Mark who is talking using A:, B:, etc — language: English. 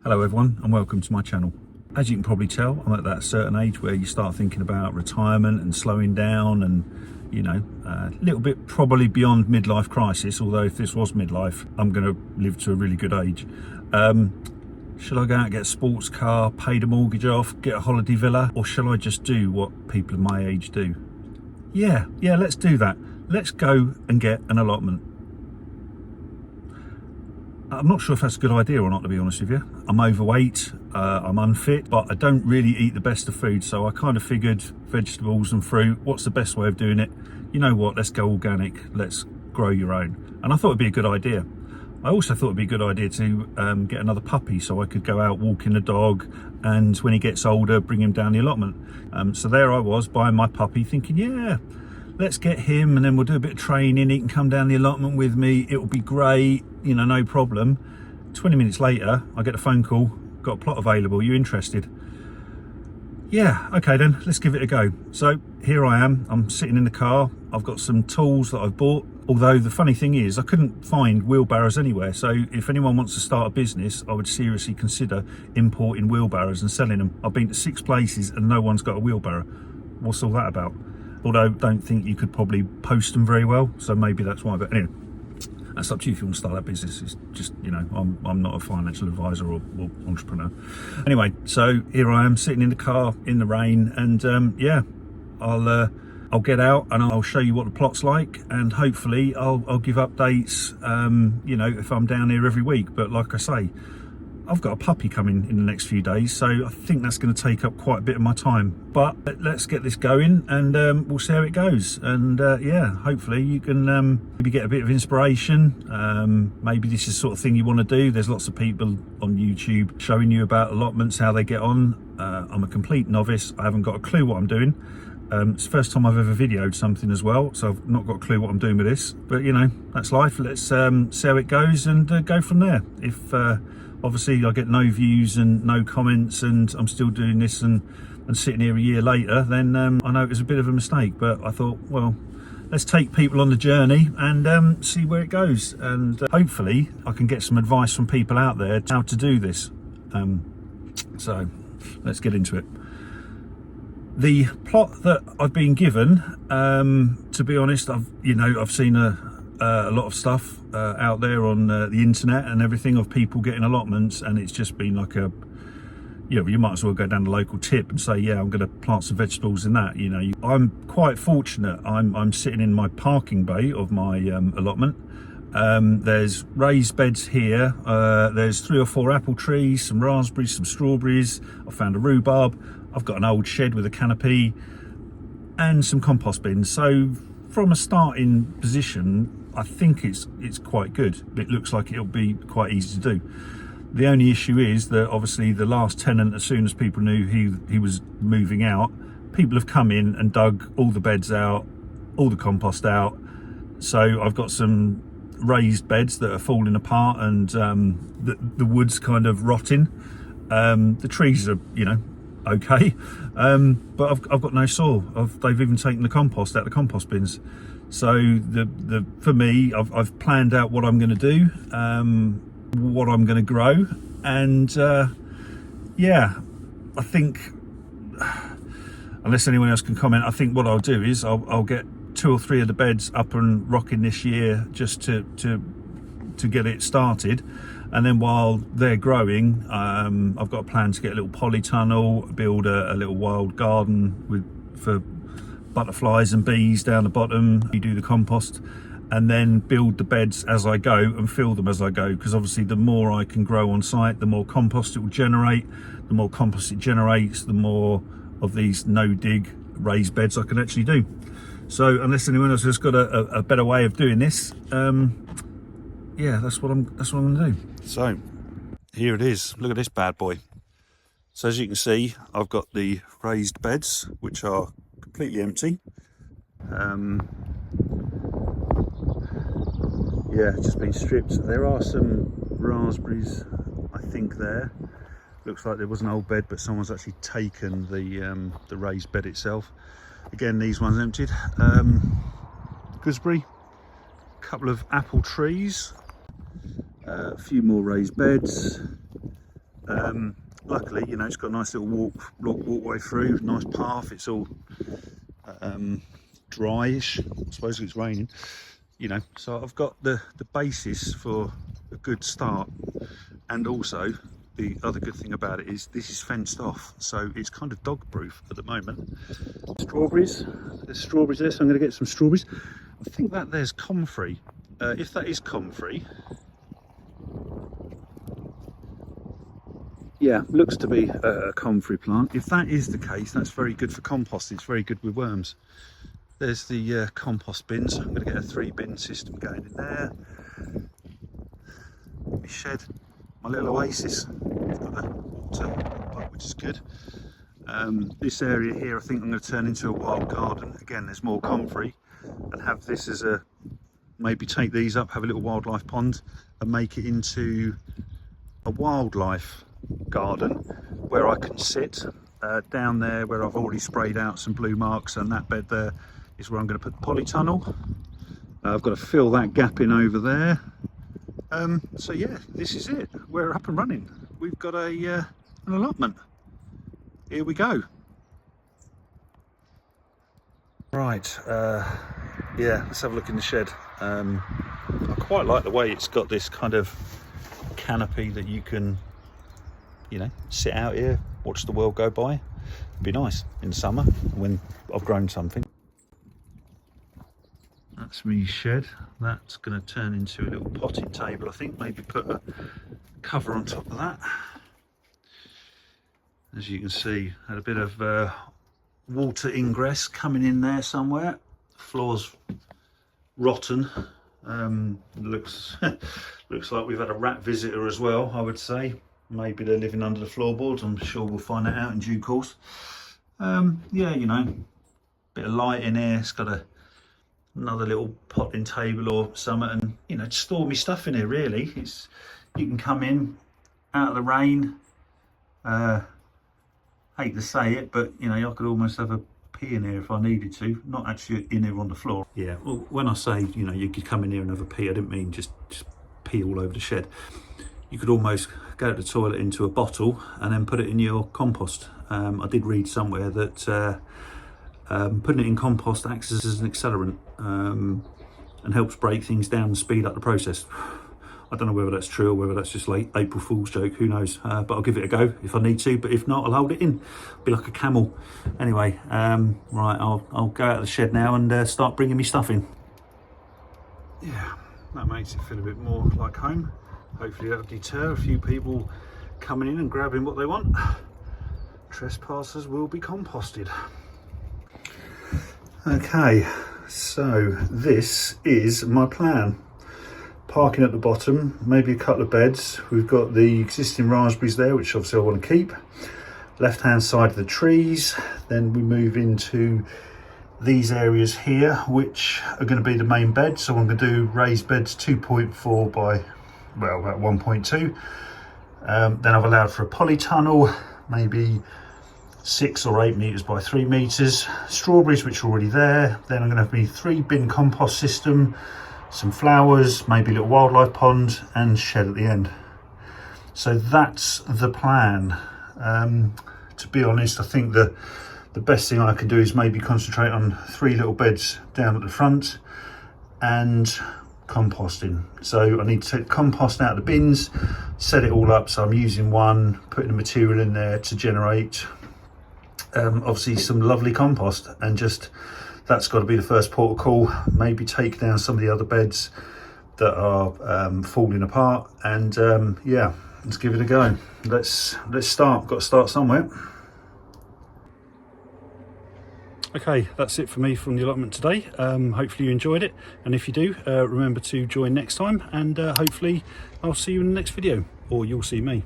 A: Hello everyone and welcome to my channel. As you can probably tell, I'm at that certain age where you start thinking about retirement and slowing down and, you know, a little bit probably beyond midlife crisis, although if this was midlife, I'm going to live to a really good age. Shall I go out and get a sports car, pay the mortgage off, get a holiday villa, or shall I just do what people of my age do? Yeah, let's do that. Let's go and get an allotment. I'm not sure if that's a good idea or not, to be honest with you. I'm overweight, I'm unfit, but I don't really eat the best of food, so I kind of figured vegetables and fruit, what's the best way of doing it? You know what, let's go organic, let's grow your own. And I thought it'd be a good idea. I also thought it'd be a good idea to get another puppy so I could go out walking the dog, and when he gets older, bring him down the allotment. So there I was buying my puppy thinking, yeah, let's get him and then we'll do a bit of training. He can come down the allotment with me. It'll be great, you know, no problem. 20 minutes later, I get a phone call, got a plot available, you interested? Yeah, okay then, let's give it a go. So here I am, I'm sitting in the car. I've got some tools that I've bought. Although the funny thing is, I couldn't find wheelbarrows anywhere. So if anyone wants to start a business, I would seriously consider importing wheelbarrows and selling them. I've been to 6 places and no one's got a wheelbarrow. What's all that about? Although I don't think you could probably post them very well, so maybe that's why. But anyway, that's up to you if you want to start that business. It's just, you know, I'm not a financial advisor or entrepreneur. Anyway, so here I am sitting in the car in the rain, and yeah, I'll get out and I'll show you what the plot's like, and hopefully I'll give updates, you know, if I'm down here every week. But like I say, I've got a puppy coming in the next few days, so I think that's going to take up quite a bit of my time. But let's get this going, and we'll see how it goes. And yeah, hopefully you can maybe get a bit of inspiration. Maybe this is the sort of thing you want to do. There's lots of people on YouTube showing you about allotments, how they get on. I'm a complete novice. I haven't got a clue what I'm doing. It's the first time I've ever videoed something as well, so I've not got a clue what I'm doing with this. But you know, that's life. Let's see how it goes and go from there. If obviously I get no views and no comments and I'm still doing this and sitting here a year later, then I know it was a bit of a mistake. But I thought, well, let's take people on the journey and see where it goes. And hopefully I can get some advice from people out there how to do this. So let's get into it. The plot that I've been given, to be honest, I've seen a lot of stuff out there on the internet and everything of people getting allotments, and it's just been like a, you know, you might as well go down the local tip and say, yeah, I'm going to plant some vegetables in that. You know, I'm quite fortunate. I'm sitting in my parking bay of my allotment. There's raised beds here. There's 3 or 4 apple trees, some raspberries, some strawberries. I found a rhubarb. I've got an old shed with a canopy and some compost bins. So from a starting position, I think it's quite good. It looks like it'll be quite easy to do. The only issue is that obviously the last tenant, as soon as people knew he was moving out, people have come in and dug all the beds out, all the compost out. So I've got some raised beds that are falling apart, and the wood's kind of rotting. The trees are, you know, okay, but I've got no soil. They've even taken the compost out of the compost bins. So for me, I've planned out what I'm going to do, what I'm going to grow, and yeah, I think, unless anyone else can comment, I think what I'll do is I'll get 2 or 3 of the beds up and rocking this year just to get it started. And then while they're growing, I've got a plan to get a little polytunnel, build a little wild garden for butterflies and bees down the bottom. You do the compost, and then build the beds as I go and fill them as I go. Because obviously the more I can grow on site, the more compost it will generate. The more compost it generates, the more of these no-dig raised beds I can actually do. So unless anyone else has got a better way of doing this, yeah, that's what I'm going to do. So here it is. Look at this bad boy. So as you can see, I've got the raised beds, which are completely empty. Yeah, just been stripped. There are some raspberries, I think, there. Looks like there was an old bed, but someone's actually taken the raised bed itself. Again, these ones emptied. Gooseberry, a couple of apple trees, a few more raised beds, Luckily, you know, it's got a nice little walkway through, nice path. It's all dryish. I suppose it's raining, you know. So I've got the basis for a good start. And also, the other good thing about it is this is fenced off, so it's kind of dog proof at the moment. Strawberries, there's strawberries there, so I'm going to get some strawberries. I think that there's comfrey. If that is comfrey, yeah, looks to be a comfrey plant. If that is the case, that's very good for composting. It's very good with worms. There's the compost bins. I'm going to get a 3-bin system going in there. My shed, my little oasis. I've got a water pipe, which is good. This area here, I think I'm going to turn into a wild garden. Again, there's more comfrey, and have this as a, maybe take these up, have a little wildlife pond, and make it into a wildlife garden where I can sit. Down there where I've already sprayed out some blue marks, and that bed there is where I'm going to put the polytunnel. I've got to fill that gap in over there. So yeah, this is it. We're up and running. We've got an allotment. Here we go. Right, yeah, let's have a look in the shed. I quite like the way it's got this kind of canopy that you can, you know, sit out here, watch the world go by. It'd be nice in the summer when I've grown something. That's me shed. That's going to turn into a little potting table, I think. Maybe put a cover on top of that. As you can see, had a bit of water ingress coming in there somewhere. The floor's rotten. Looks looks like we've had a rat visitor as well, I would say. Maybe they're living under the floorboards. I'm sure we'll find that out in due course. Yeah, you know, bit of light in here. It's got another little potting table or something, and you know, just store me stuff in here. Really, it's, you can come in out of the rain. Hate to say it, but you know, I could almost have a pee in here if I needed to. Not actually in here on the floor. Yeah, well, when I say, you know, you could come in here and have a pee, I didn't mean just pee all over the shed. You could almost go to the toilet into a bottle and then put it in your compost. I did read somewhere that putting it in compost acts as an accelerant and helps break things down and speed up the process. I don't know whether that's true or whether that's just like April Fool's joke, who knows, but I'll give it a go if I need to, but if not, I'll hold it in. Be like a camel. Anyway, right, I'll go out of the shed now and start bringing me stuff in. Yeah, that makes it feel a bit more like home. Hopefully that'll deter a few people coming in and grabbing what they want. Trespassers will be composted. Okay, so this is my plan. Parking at the bottom, maybe a couple of beds. We've got the existing raspberries there, which obviously I want to keep. Left hand side of the trees. Then we move into these areas here, which are going to be the main bed. So I'm going to do raised beds 2.4 by, well, about 1.2. Then I've allowed for a polytunnel, maybe 6 or 8 meters by 3 meters. Strawberries, which are already there. Then I'm going to have my 3-bin compost system, some flowers, maybe a little wildlife pond, and shed at the end. So that's the plan. To be honest, I think the best thing I can do is maybe concentrate on 3 little beds down at the front and composting. So I need to take compost out of the bins, set it all up. So I'm using one, putting the material in there to generate obviously some lovely compost, and just that's got to be the first port of call. Maybe take down some of the other beds that are falling apart, and yeah, let's give it a go. Let's start. Got to start somewhere. Okay, that's it for me from the allotment today. Hopefully you enjoyed it, and if you do, remember to join next time, and hopefully I'll see you in the next video, or you'll see me.